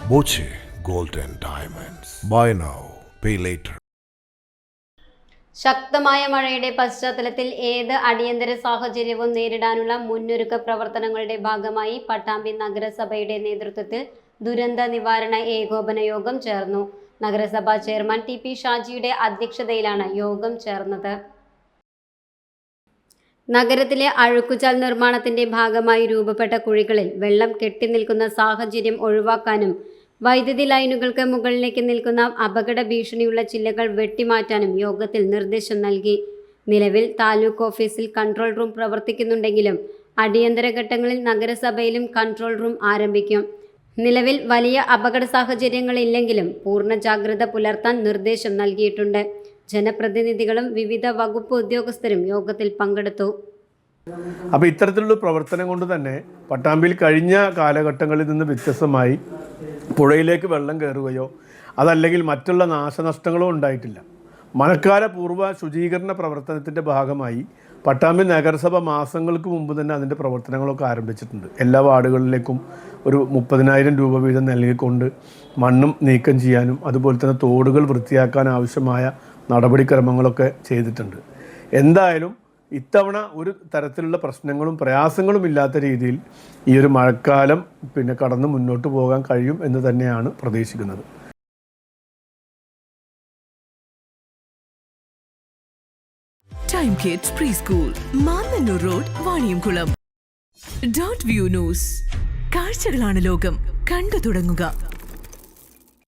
Boche Gold and Diamonds. Buy now, pay later. ശക്തമായ മഴയുടെ പശ്ചാത്തലത്തിൽ ഏത് അടിയന്തര സാഹചര്യവും നേരിടാനുള്ള മുന്നൊരുക്ക പ്രവർത്തനങ്ങളുടെ ഭാഗമായി പട്ടാമ്പി നഗരസഭയുടെ നേതൃത്വത്തിൽ ദുരന്ത നിവാരണ ഏകോപന യോഗം ചേർന്നു. നഗരസഭാ ചെയർമാൻ ടി പി ഷാജിയുടെ അധ്യക്ഷതയിലാണ് യോഗം ചേർന്നത്. നഗരത്തിലെ അഴുക്കുചാൽ നിർമ്മാണത്തിന്റെ ഭാഗമായി രൂപപ്പെട്ട കുഴികളിൽ വെള്ളം കെട്ടിനിൽക്കുന്ന സാഹചര്യം ഒഴിവാക്കാനും വൈദ്യുതി ലൈനുകൾക്ക് മുകളിലേക്ക് നിൽക്കുന്ന അപകട ഭീഷണിയുള്ള ചില്ലകൾ വെട്ടിമാറ്റാനും യോഗത്തിൽ നിർദ്ദേശം നൽകി. നിലവിൽ താലൂക്ക് ഓഫീസിൽ കൺട്രോൾ റൂം പ്രവർത്തിക്കുന്നുണ്ടെങ്കിലും അടിയന്തര ഘട്ടങ്ങളിൽ നഗരസഭയിലും കൺട്രോൾ റൂം ആരംഭിക്കും. നിലവിൽ വലിയ അപകട സാഹചര്യങ്ങളില്ലെങ്കിലും പൂർണ്ണ ജാഗ്രത പുലർത്താൻ നിർദ്ദേശം നൽകിയിട്ടുണ്ട്. ജനപ്രതിനിധികളും വിവിധ വകുപ്പ് ഉദ്യോഗസ്ഥരും യോഗത്തിൽ പങ്കെടുത്തു. അപ്പോൾ ഇത്തരത്തിലുള്ള പ്രവർത്തനം കൊണ്ട് തന്നെ പട്ടാമ്പിയിൽ കഴിഞ്ഞ കാലഘട്ടങ്ങളിൽ നിന്ന് വ്യത്യസ്തമായി പുഴയിലേക്ക് വെള്ളം കയറുകയോ അതല്ലെങ്കിൽ മറ്റുള്ള നാശനഷ്ടങ്ങളോ ഉണ്ടായിട്ടില്ല. മഴക്കാല പൂർവ്വ ശുചീകരണ പ്രവർത്തനത്തിൻ്റെ ഭാഗമായി പട്ടാമ്പി നഗരസഭ മാസങ്ങൾക്ക് മുമ്പ് തന്നെ അതിൻ്റെ പ്രവർത്തനങ്ങളൊക്കെ ആരംഭിച്ചിട്ടുണ്ട്. എല്ലാ വാർഡുകളിലേക്കും ഒരു 30,000 രൂപ വീതം നൽകിക്കൊണ്ട് മണ്ണും നീക്കം ചെയ്യാനും അതുപോലെ തന്നെ തോടുകൾ വൃത്തിയാക്കാൻ ആവശ്യമായ നടപടിക്രമങ്ങളൊക്കെ ചെയ്തിട്ടുണ്ട്. എന്തായാലും ഇത്തവണ ഒരു തരത്തിലുള്ള പ്രശ്നങ്ങളും പ്രയാസങ്ങളും ഇല്ലാത്ത രീതിയിൽ ഈ ഒരു മഴക്കാലം കടന്ന് മുന്നോട്ട് പോകാൻ കഴിയും എന്ന് തന്നെയാണ് പ്രതീക്ഷിക്കുന്നത്. Time kids pre school, Mannannur road, Vaniyamkulam. Dot view news. കാഴ്ചകളാണ് ലോകം, കണ്ടു തുടങ്ങുക.